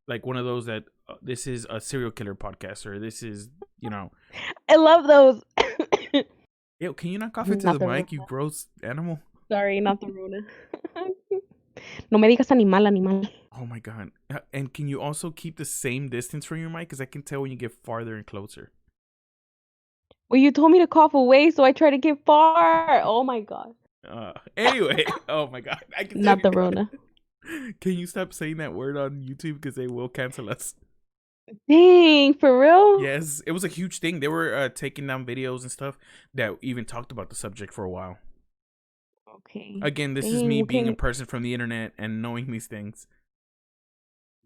like one of those that this is a serial killer podcast or this is I love those. yo, can you not cough into Not the the mic, you Rona. gross animal? Sorry, not the Rona. No me digas animal, animal. Oh my god. And can you also keep the same distance from your mic because I can tell when you get farther and closer. Well, you told me to cough away, so I try to get far. Oh my god. Anyway, oh my god, I can tell Not you. the Rona. Can you stop saying that word on YouTube because they will cancel us? Dang, for real? Yes, it was a huge thing. They were taking down videos and stuff that even talked about the subject for a while. Okay. Again, this is Dang, me what being a can person from the internet and knowing these things.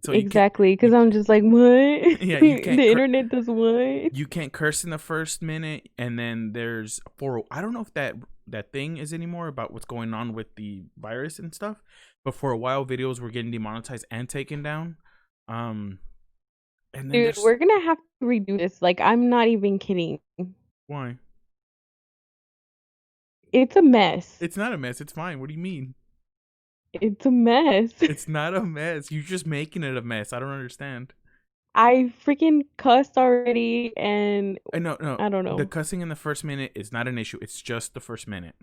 So exactly? you Because I'm just like, what? yeah, The internet does what? you can't curse in the first minute, and then there's I don't know if that thing is anymore about what's going on with the virus and stuff, but for a while videos were getting demonetized and taken down. Um, and then Dude, there's we're gonna have to redo this. Like, I'm not even kidding. why It's a mess. it's not a mess. It's fine. What do you mean? It's a mess. It's not a mess. You're just making it a mess. I don't understand. I freaking cussed already, and No. I don't The know. cussing in the first minute is not an issue. It's just the first minute.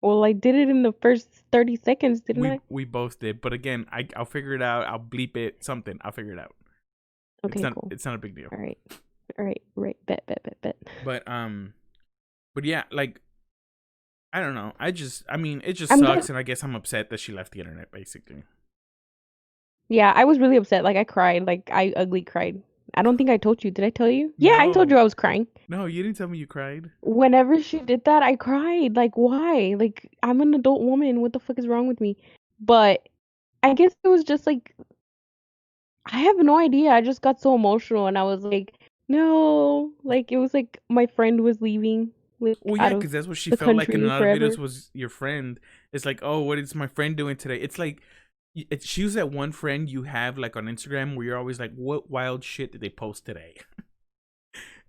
Well, I did it in the first 30 seconds, didn't I? We both did, but again, I'll figure it out. I'll bleep it. Something. I'll figure it out. Okay, cool. It's not a big deal. All right. All right. Right. Bet. But yeah, like I don't know. I mean, it just I'm sucks, gonna. and I guess I'm upset that she left the internet. Basically, Yeah, I was really upset. Like, I cried. Like, I ugly cried. I don't think I told you. Did I tell you? Yeah, I told you no, I was crying. no, you didn't tell me you cried. Whenever she did that, I cried. Like, why? Like, I'm an adult woman. What the fuck is wrong with me? But I guess it was just like, I have no idea. I just got so emotional and I was like, no. Like, it was like my friend was leaving, like, Well, yeah, out of because that's what she the felt like in a country lot of videos forever. was your friend. It's like, oh, what is my friend doing today? It's like, she was that one friend you have like on Instagram where you're always like, what wild shit did they post today?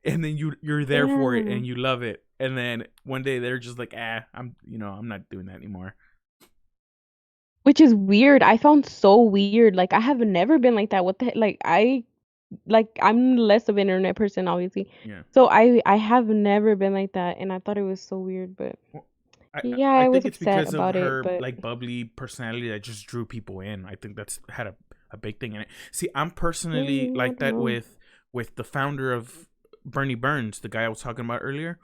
And then you're there for it Yeah. and you love it. And then one day they're just like, I'm not doing that anymore. Which is weird. I found so weird. Like, I have never been like that. What the heck? Like, I'm less of an internet person, obviously. Yeah. So I have never been like that, and I thought it was so weird. But Well, yeah, I I was think it's upset because of about it. her But like bubbly personality that just drew people in. I think that's had a big thing in it. See, I'm personally I like don't that know. with the founder of Bernie Burns, the guy I was talking about earlier.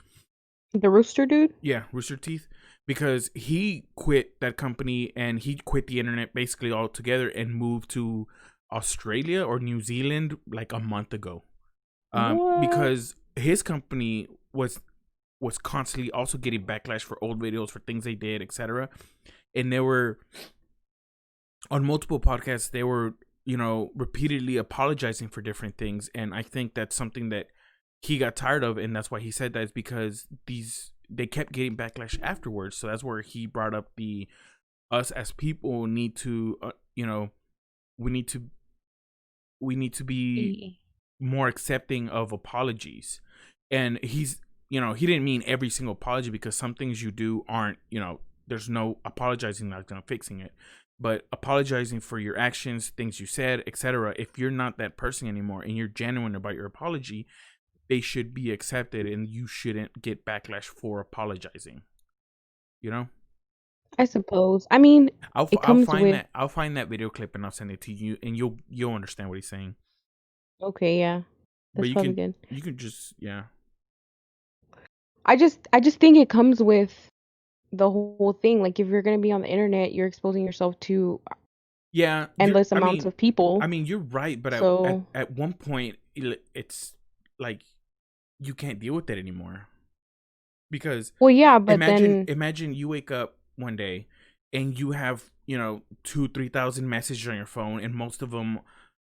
The rooster dude. Yeah, Rooster Teeth, because he quit that company and he quit the internet basically altogether and moved to Australia or New Zealand like a month ago. What? Because his company was constantly also getting backlash for old videos for things they did, etc. And they were on multiple podcasts. They were repeatedly apologizing for different things, and I think that's something that he got tired of, and that's why he said that is because they kept getting backlash afterwards. So that's where he brought up the us as people need to we need to be E- more accepting of apologies. And he didn't mean every single apology because some things you do aren't, there's no apologizing like fixing it. But apologizing for your actions, things you said, etc. If you're not that person anymore and you're genuine about your apology, they should be accepted and you shouldn't get backlash for apologizing. You know? I suppose. I mean, it I'll comes find with. that video clip and I'll send it to you and you'll understand what he's saying. Okay, yeah, But that's probably good. you can just yeah. I just think it comes with the whole thing. Like if you're gonna be on the internet, you're exposing yourself to Yeah, you're. endless amounts of I people. mean, you're right, but So, at one point, it's like you can't deal with it anymore because well, yeah, but then imagine you wake up one day and you have 2-3 thousand messages on your phone, and most of them,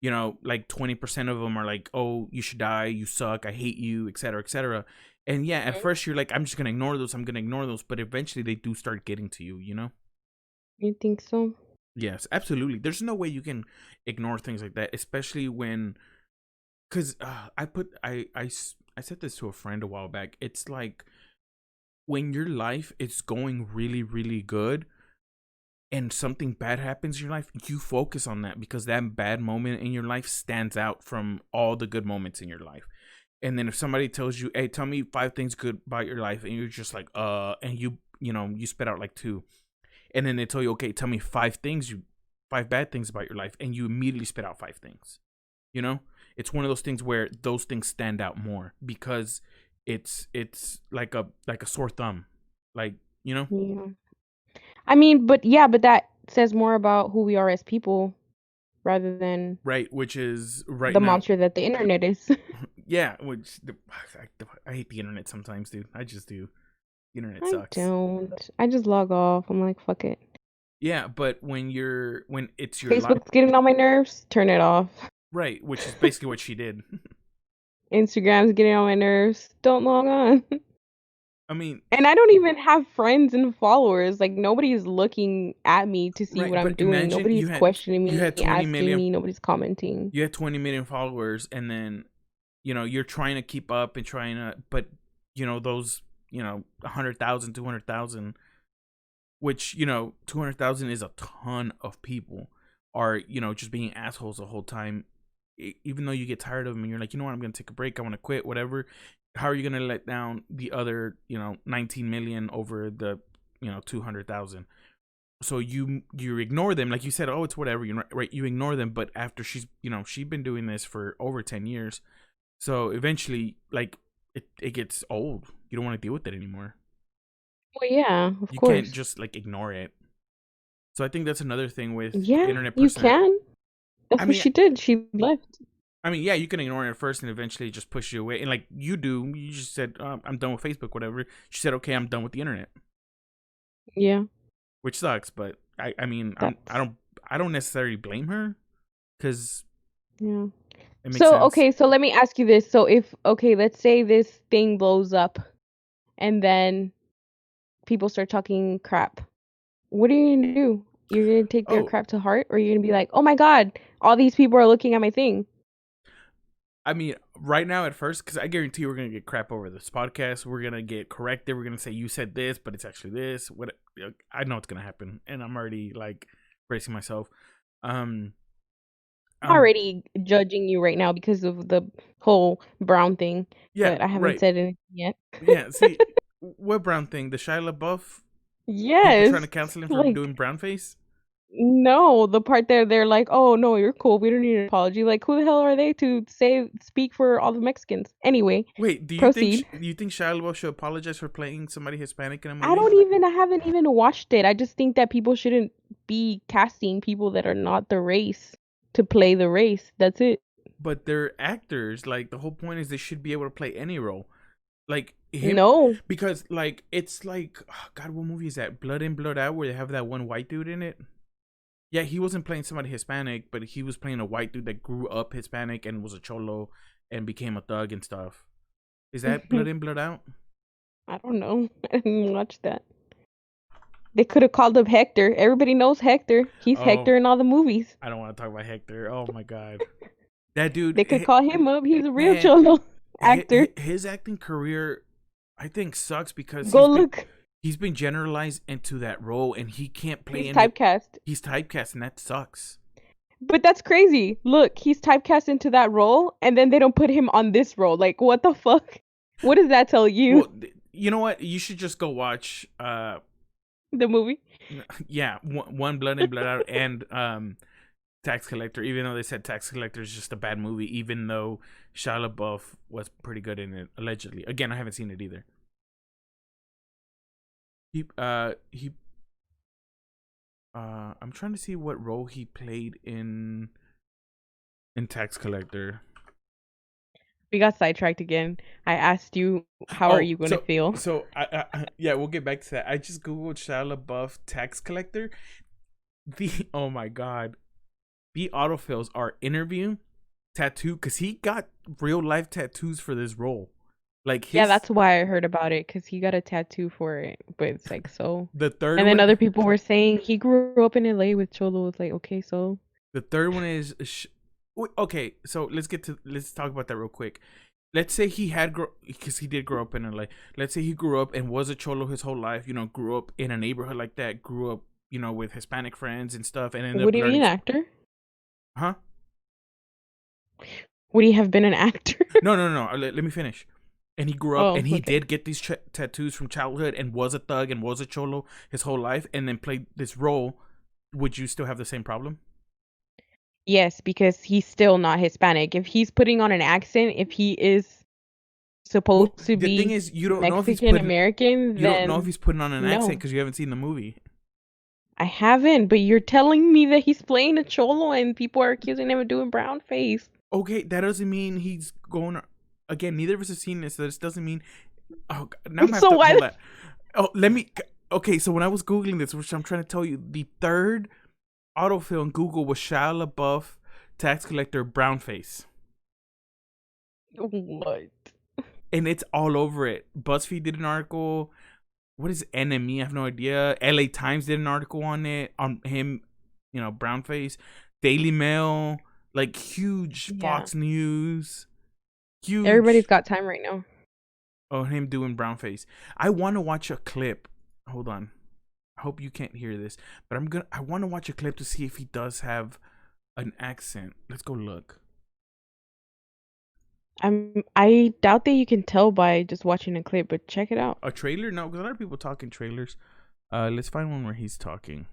like 20% of them are like, oh, you should die, you suck, I hate you, etc., etc. And yeah, at Mhm. first you're like, I'm just gonna ignore those, I'm gonna ignore those, but eventually they do start getting to you. You think so? Yes, absolutely. There's no way you can ignore things like that, especially when, because I said this to a friend a while back. It's like when your life is going really, really good and something bad happens in your life, you focus on that because that bad moment in your life stands out from all the good moments in your life. And then if somebody tells you, "Hey, tell me 5 things good about your life," and you're just like, and you spit out like two, and then they tell you, "Okay, tell me 5 bad things about your life," and you immediately spit out 5 things. It's one of those things where those things stand out more because it's like a sore thumb, like Yeah. I mean, but yeah, but that says more about who we are as people rather than right, which is right the now. monster that the internet is. Yeah, I hate the internet sometimes, dude. I just do. The internet I sucks. don't. I just log off. I'm like, fuck it. Yeah, but when it's your life, Facebook's getting on my nerves. Turn it off. right, which is basically what she did. Instagram's getting on my nerves. Don't log on. I mean, And I don't even have friends and followers. Like nobody's looking at me to see what right, I'm but doing. imagine Nobody's questioning you me, had 20 asking million me. Nobody's commenting. you had 20 million followers, and then you're trying to keep up and trying to, but those 100,000, 200,000, which 200,000 is a ton of people, are just being assholes the whole time. Even though you get tired of them and you're like, you know what, I'm gonna take a break, I want to quit, whatever. How are you gonna let down the other 19 million over the 200,000? So you ignore them, like you said, oh, it's whatever, right, you ignore them, but after she's been doing this for over 10 years, so eventually, like, it gets old. You don't want to deal with it anymore. Well, yeah, of You can't course. just like ignore it. So I think that's another thing with Yeah, internet you person. can. I That's what mean, she did. She left. yeah, you can ignore it at first, and eventually it just push you away. And like you do, you just said, I'm done with Facebook, whatever. She said, okay, I'm done with the internet, Yeah, which sucks. But I mean, that's I don't necessarily blame her because yeah. it makes So, sense. okay, so let me ask you this. So if okay, let's say this thing blows up and then people start talking crap. What are you gonna do? You're gonna take their Oh, crap to heart, or you're gonna be like, "Oh my God, all these people are looking at my thing." I mean, right now at first, because I guarantee we're gonna get crap over this podcast. We're gonna get corrected. We're gonna say you said this, but it's actually this. What I know it's gonna happen, and I'm already like bracing myself. Um, I'm um, already judging you right now because of the whole Brown thing, yeah, but I haven't right, said anything yet. yeah. See, what Brown thing? The Shia LaBeouf people trying Yes, to cancel him for like doing brown face. no, the part there they're like, "Oh no, you're cool. We don't need an apology." Like, who the hell are they to speak for all the Mexicans? Anyway, Wait, proceed. do you think Shia LaBeouf should apologize for playing somebody Hispanic in a I movie? don't even I haven't even watched it. I just think that people shouldn't be casting people that are not the race to play the race. That's it. But they're actors. Like the whole point is they should be able to play any role. Like him, No. because like it's like, oh, God, what movie is that? Blood In Blood Out, where they have that one white dude in it. Yeah, he wasn't playing somebody Hispanic, but he was playing a white dude that grew up Hispanic and was a cholo and became a thug and stuff. Is that Blood In Blood Out? I don't know. I didn't watch that. They could have called up Hector. Everybody knows Hector. He's Oh, Hector in all the movies. I don't want to talk about Hector. Oh my God, that dude, They could call him up. He's a real man, cholo actor. his acting career, I think, sucks because Go look. he's been generalized into that role and he can't play He's any. typecast. He's typecast, and that sucks. But that's crazy. Look, he's typecast into that role, and then they don't put him on this role. Like, what the fuck? What does that tell you? Well, you know what? You should just go watch. The movie? Yeah, one Blood In Blood Out and Tax Collector. Even though they said Tax Collector is just a bad movie, even though Shia LaBeouf was pretty good in it allegedly. Again, I haven't seen it either. He I'm trying to see what role he played in Tax Collector. We got sidetracked again. I asked you, how are Oh, you going to feel? yeah, we'll get back to that. I just googled Shia LaBeouf Tax Collector. The oh my god, the autofills are interview tattoo because he got real life tattoos for this role. Like Yeah, his that's why I heard about it, because he got a tattoo for it. But it's like, so. the third And then one, other people were saying he grew up in LA with Cholo. It's like, okay, so. the third one is okay. So let's talk about that real quick. Let's say he had because he did grow up in LA. Let's say he grew up and was a cholo his whole life. You know, grew up in a neighborhood like that. Grew up, you know, with Hispanic friends and stuff, and ended Would up he be an learning. actor? Huh? Would he have been an actor? No, no, no. Let me finish. And he grew up Oh, and he okay. did get these tattoos from childhood and was a thug and was a cholo his whole life and then played this role. Would you still have the same problem? Yes, because he's still not Hispanic. If he's putting on an accent, if he is Well, supposed to the thing be is, Mexican American, you don't know if then he's putting on an accent no. because you haven't seen the movie. I haven't, but you're telling me that he's playing a cholo and people are accusing him of doing brown face. Okay, that doesn't mean he's going. Again, neither of us have seen this, so this doesn't mean. Oh, now I'm gonna have So to why hold that. Oh, let me. Okay, so when I was googling this, which I'm trying to tell you, the third autofill in Google was Shia LaBeouf, tax collector, brown face, what? and it's all over it. BuzzFeed did an article. What is NME? I have no idea. LA Times did an article on it on him, you know, brown face. Daily Mail, like huge. Yeah. Fox News, Everybody's huge. got time right now. Oh, him doing brown face. I want to watch a clip. Hold on. I hope you can't hear this, but I want to watch a clip to see if he does have an accent. Let's go look. I doubt that you can tell by just watching a clip, but check it out. A trailer? No, because a lot of people talk in trailers. Let's find one where he's talking.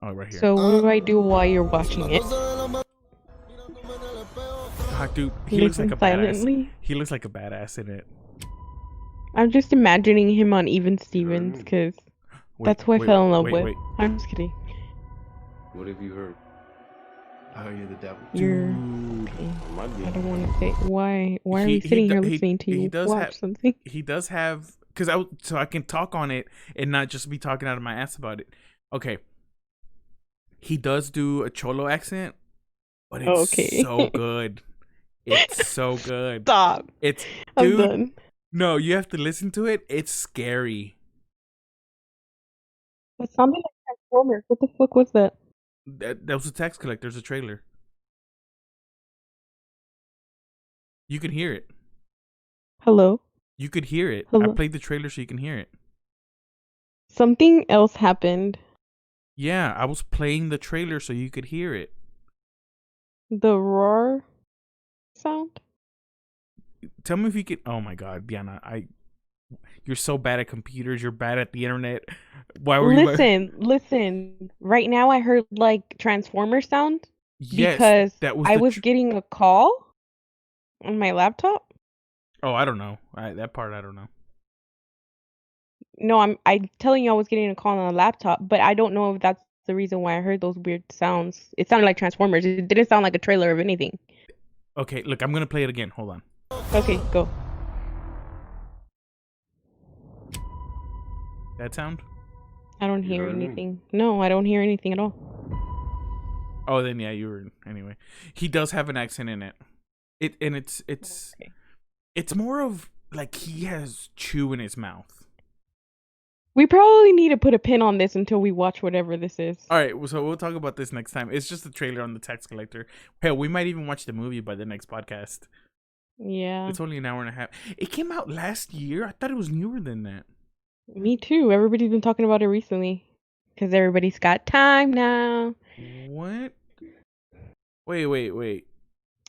Oh, right here. So what do I do while you're watching it? God, dude, he looks like Listen a badass. silently. He looks like a badass in it. I'm just imagining him on Even Stevens because Wait, that's who I wait, fell in love wait, with. wait. I'm just kidding. What have you heard? I heard you're the devil. You're Dude, okay. I might be. I don't want to say why. Why are he we sitting here he listening to he you does watch have something? he does have because so I can talk on it and not just be talking out of my ass about it. Okay, he does do a cholo accent, but it's Okay. so good. It's so good. Stop. It's I'm dude. done. No, you have to listen to it. It's scary. That sounded like Transformers. What the fuck was that? That was a tax collector's a trailer. You can hear it. Hello? You could hear it. I Hello? played the trailer so you can hear it. Something else happened. Yeah, I was playing the trailer so you could hear it. The roar sound? Tell me if you could. Oh my god, Diana, you're so bad at computers. You're bad at the internet. Why were you? Listen. Right now I heard like Transformer sound Yes, because that was I the. was getting a call on my laptop. Oh, I don't know. That part I don't know. No, I'm telling you I was getting a call on a laptop, but I don't know if that's the reason why I heard those weird sounds. It sounded like Transformers. It didn't sound like a trailer of anything. Okay, look, I'm gonna play it again. Hold on. Okay, go. That sound? I don't You hear heard me. anything. No, I don't hear anything at all. Oh, then yeah, you were anyway. He does have an accent in it. Okay. It's more of like he has chew in his mouth. We probably need to put a pin on this until we watch whatever this is. All right, so we'll talk about this next time. It's just a trailer on the tax collector. Hell, we might even watch the movie by the next podcast. Yeah. It's only an hour and a half. It came out last year. I thought it was newer than that. Me too. Everybody's been talking about it recently. Because everybody's got time now. What? Wait.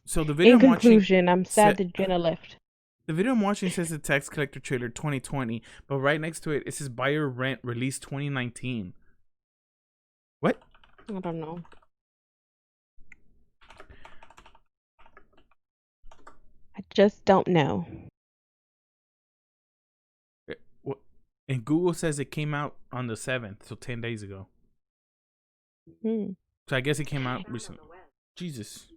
So the video In I'm watching conclusion, I'm sad that Jenna left. the video I'm watching says the tax collector trailer 2020, but right next to it says buyer rent release 2019. What? I don't know. I just don't know. What? And Google says it came out on the 7th, so 10 days ago. Hmm. So I guess it came out recently. Jesus.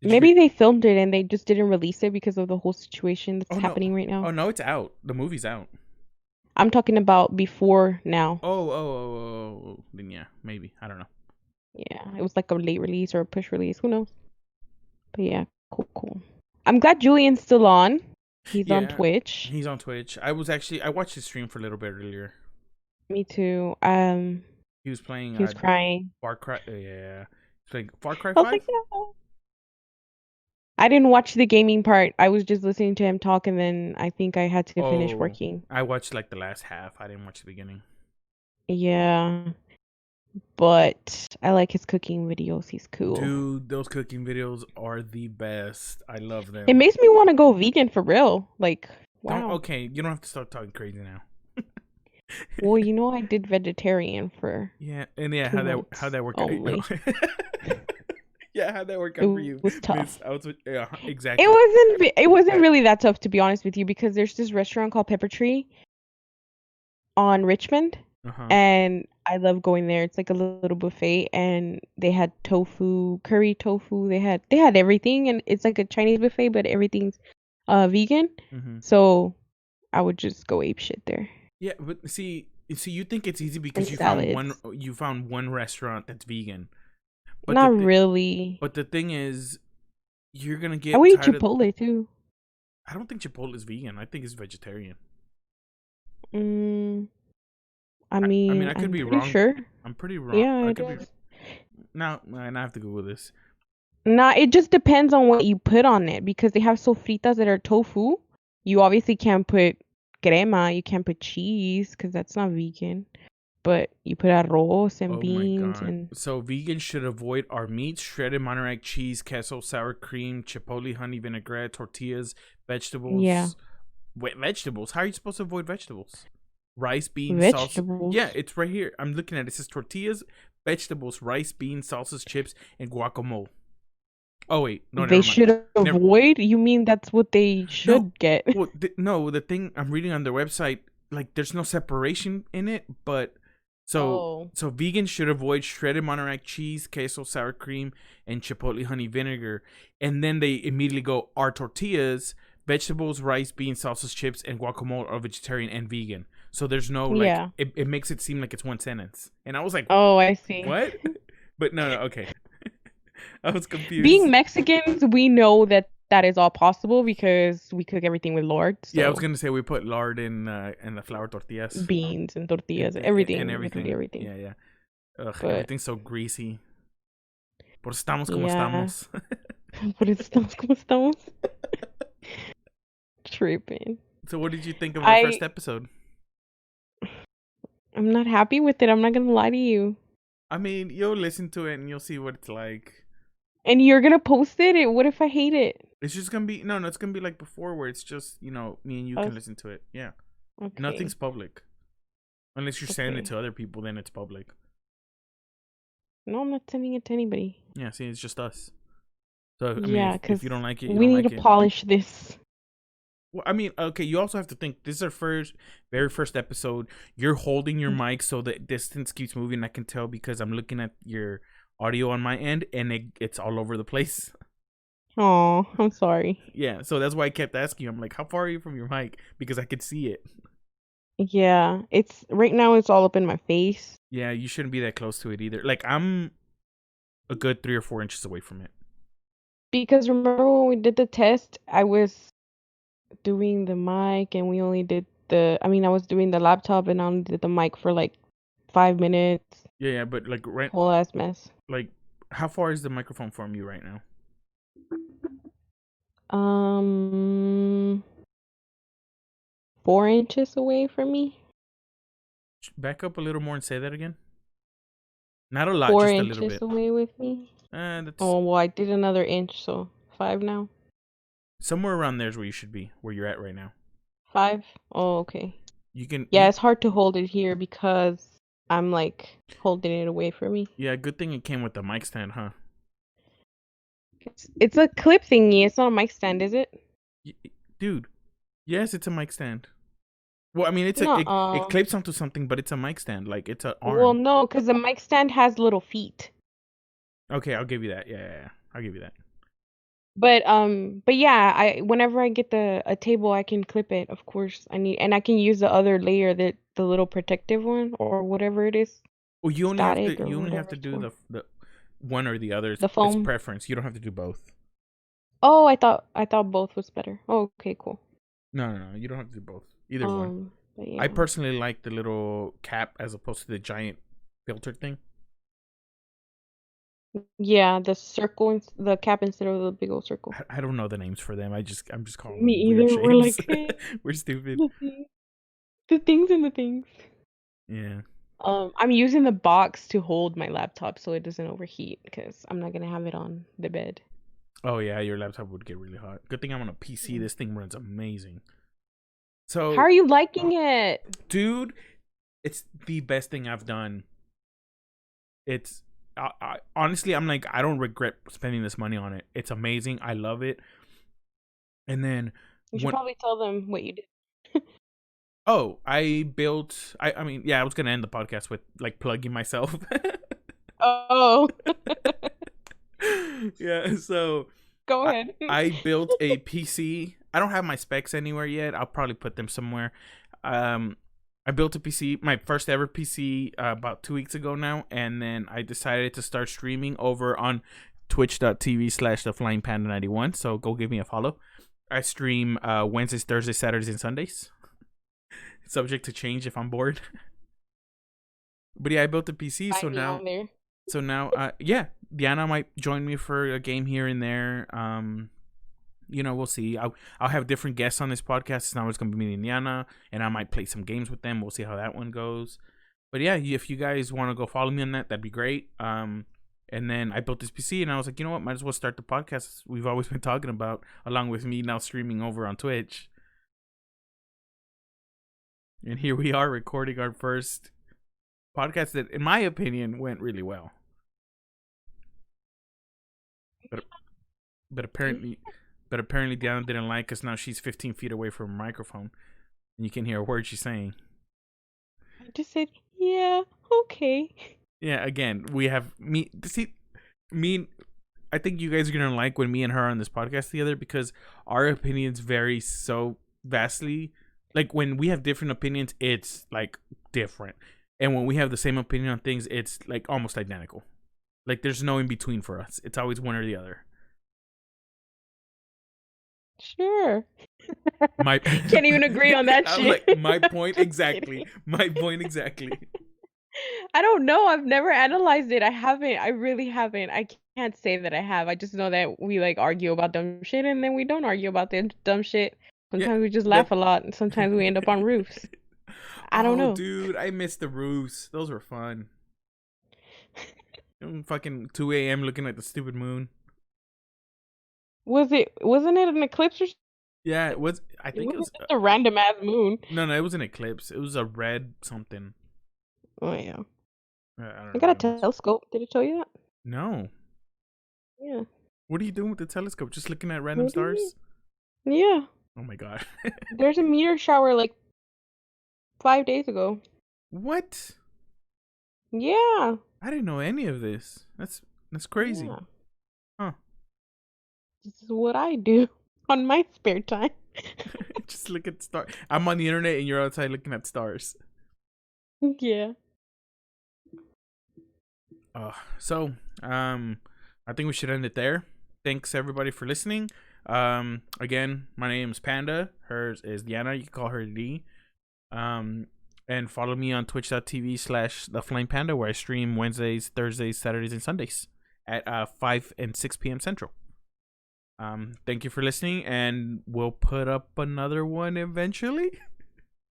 Maybe they filmed it and they just didn't release it because of the whole situation that's Oh no. happening right now. Oh no, it's out. The movie's out. I'm talking about before now. Oh. Then yeah, maybe. I don't know. Yeah, it was like a late release or a push release. Who knows? But yeah, cool. I'm glad Julian's still on. He's on Twitch. He's on Twitch. I watched his stream for a little bit earlier. Me too. He was playing. He was crying. Far Cry. Yeah. He's playing Far Cry I was 5. like, no. I didn't watch the gaming part. I was just listening to him talk, and then I think I had to finish working. I watched like the last half. I didn't watch the beginning. Yeah. But I like his cooking videos. He's cool. Dude, those cooking videos are the best. I love them. It makes me want to go vegan for real. Like, wow. Okay, you don't have to start talking crazy now. Well, you know, I did vegetarian for how that worked out? Yeah, how'd that work out for you? It was tough. Exactly. It wasn't really that tough, to be honest with you, because there's this restaurant called Pepper Tree on Richmond, and I love going there. It's like a little buffet, and they had tofu, curry tofu. They had everything, and it's like a Chinese buffet, but everything's vegan. So I would just go ape shit there. Yeah, but see, you think it's easy because you found one restaurant that's vegan. But not really. But the thing is, you're gonna get. I would eat Chipotle too. I don't think Chipotle is vegan. I think it's vegetarian. I mean, I could be pretty wrong. Sure. I'm pretty wrong. Yeah, it is. Now I have to Google this. Nah, it just depends on what you put on it, because they have sofritas that are tofu. You obviously can't put crema. You can't put cheese because that's not vegan. But you put arroz and beans and. So vegans should avoid our meats: shredded Monterey cheese, queso, sour cream, chipotle, honey vinaigrette, tortillas, vegetables. Yeah. Wait, vegetables? How are you supposed to avoid vegetables? Rice, beans, vegetables. Salsa. Yeah, it's right here. I'm looking at it. It says tortillas, vegetables, rice, beans, salsas, chips, and guacamole. Oh wait, no. They should avoid. You mean that's what they should get? Well, the thing I'm reading on their website, like, there's no separation in it, but. So vegans should avoid shredded Monterey cheese, queso, sour cream, and chipotle honey vinegar. And then they immediately go, our tortillas, vegetables, rice, beans, salsas, chips, and guacamole are vegetarian and vegan. So there's no, like, it makes it seem like it's one sentence. And I was like, oh, I see. What? But no, okay. I was confused. Being Mexicans, we know that is all possible because we cook everything with lard. So. Yeah, I was gonna say we put lard in the flour tortillas, beans and tortillas, everything. Yeah. Ugh, everything's so greasy. Por estamos como estamos. Por estamos como estamos. Tripping. So, what did you think of our first episode? I'm not happy with it. I'm not gonna lie to you. I mean, you'll listen to it and you'll see what it's like. And you're gonna post it? What if I hate it? It's just gonna be it's gonna be like before, where it's just me and you can listen to it. Yeah, okay. Nothing's public, unless you're sending it to other people. Then it's public. No, I'm not sending it to anybody. Yeah, see, it's just us. So I mean, if you don't like it, we need to polish this. Well, I mean, okay, you also have to think this is our very first episode. You're holding your mic so the distance keeps moving. I can tell because I'm looking at your audio on my end and it's all over the place. Oh, I'm sorry. Yeah, so that's why I kept asking you. I'm like, how far are you from your mic? Because I could see it. Yeah, it's right now it's all up in my face. Yeah, you shouldn't be that close to it either. Like, I'm a good 3 or 4 inches away from it. Because remember when we did the test, I was doing the mic and we only did I was doing the laptop and I only did the mic for like 5 minutes. Yeah, but like whole ass mess. Like, how far is the microphone from you right now? 4 inches away from me. Back up a little more and say that again. Not a lot, 4 just a little bit. 4 inches away with me. That's... Oh well, I did another inch, so 5 now. Somewhere around there's where you should be, where you're at right now. 5. Oh, okay. You can. Yeah, it's hard to hold it here because I'm like holding it away from me. Yeah, good thing it came with the mic stand, huh? It's a clip thingy. It's not a mic stand, is it? Dude, yes, it's a mic stand. Well, I mean, it No. clips onto something, but it's a mic stand. Like it's an Well, arm. no, because the mic stand has little feet. Okay, I'll give you that. Yeah. I'll give you that. But yeah, I whenever I get a table, I can clip it. Of course, and I can use the other layer, the little protective one or whatever it is, Well, static or you only have whatever to it's do for. the one or the other. The It's foam. preference. You don't have to do both. Oh, I thought both was better. Oh, okay, cool. No. You don't have to do both. Either one. But I yeah. personally like the little cap as opposed to the giant filter thing. Yeah, the circle, the cap instead of the big old circle. I don't know the names for them. I'm just calling Me them weird either. We're shapes. like, hey, We're stupid. the thing, the things and the things. Yeah. I'm using the box to hold my laptop so it doesn't overheat because I'm not gonna have it on the bed. Oh yeah, your laptop would get really hot. Good thing I'm on a PC. Yeah. This thing runs amazing. How So, are you liking it? dude, it's the best thing I've done. It's honestly, I'm like, I don't regret spending this money on it. It's amazing. I love it. And then You should when probably tell them what you did. I built. I mean, yeah, I was gonna end the podcast with like plugging myself. Oh, Yeah, so go I ahead. I built a PC. I don't have my specs anywhere yet. I'll probably put them somewhere. Um, I built a PC, my first ever PC, about 2 weeks ago now, and then I decided to start streaming over on twitch.tv/theflyingpanda91. So go give me a follow. I stream Wednesdays, Thursdays, Saturdays, and Sundays. Subject to change if I'm bored. But yeah, I built a PC, Find me on there. yeah, Diana might join me for a game here and there. We'll see. I'll have different guests on this podcast. It's not always gonna be me and Diana, and I might play some games with them. We'll see how that one goes. But yeah, if you guys want to go follow me on that, that'd be great. And then I built this PC, and I was like, you know what? Might as well start the podcast we've always been talking about, along with me now streaming over on Twitch. And here we are recording our first podcast that, in my opinion, went really well. But apparently, Diana didn't like us. Now she's 15 feet away from a microphone, and you can hear a word she's saying. I just said, yeah, okay. Yeah, again, we have me. See, me. I think you guys are gonna like when me and her are on this podcast together because our opinions vary so vastly. Like when we have different opinions, it's like different, and when we have the same opinion on things, it's like almost identical. Like there's no in between for us. It's always one or the other. Sure. My Can't even agree on that I'm shit. like my point Just exactly. kidding. My point exactly. I don't know. I've never analyzed it. I haven't. I really haven't. I can't say that I have. I just know that we like argue about dumb shit and then we don't argue about the dumb shit. Yeah, Sometimes we just that. laugh a lot and sometimes we end up on roofs. I don't Oh, know. dude, I missed the roofs. Those were fun. Fucking 2 a.m. looking at the stupid moon. Wasn't it an eclipse or Yeah, it was. I it think it wasn't was. just a random ass moon? No, it was an eclipse. It was a red something. Oh yeah. I don't I know got what a it was. telescope. Did it tell you that? No. Yeah. What are you doing with the telescope? Just looking at random What do you mean? stars? Yeah. Oh my god. There's a meteor shower like 5 days ago. What? Yeah. I didn't know any of this. That's crazy. Yeah. Huh. This is what I do on my spare time. Just look at stars. I'm on the internet and you're outside looking at stars. Yeah. So, I think we should end it there. Thanks everybody for listening. Again, my name is Panda. Hers is Diana. You can call her D. And follow me on twitch.tv/theflamepanda where I stream Wednesdays, Thursdays, Saturdays, and Sundays at 5 and 6 p.m. Central. Thank you for listening, and we'll put up another one eventually.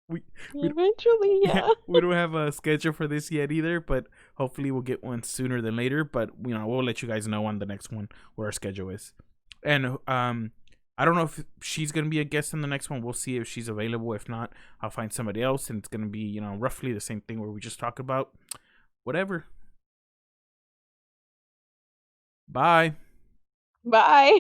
we Eventually, yeah. we don't have a schedule for this yet either, but hopefully we'll get one sooner than later. But we'll let you guys know on the next one where our schedule is. And I don't know if she's gonna be a guest in the next one. We'll see if she's available. If not, I'll find somebody else, and it's gonna be roughly the same thing where we just talk about whatever. Bye. Bye.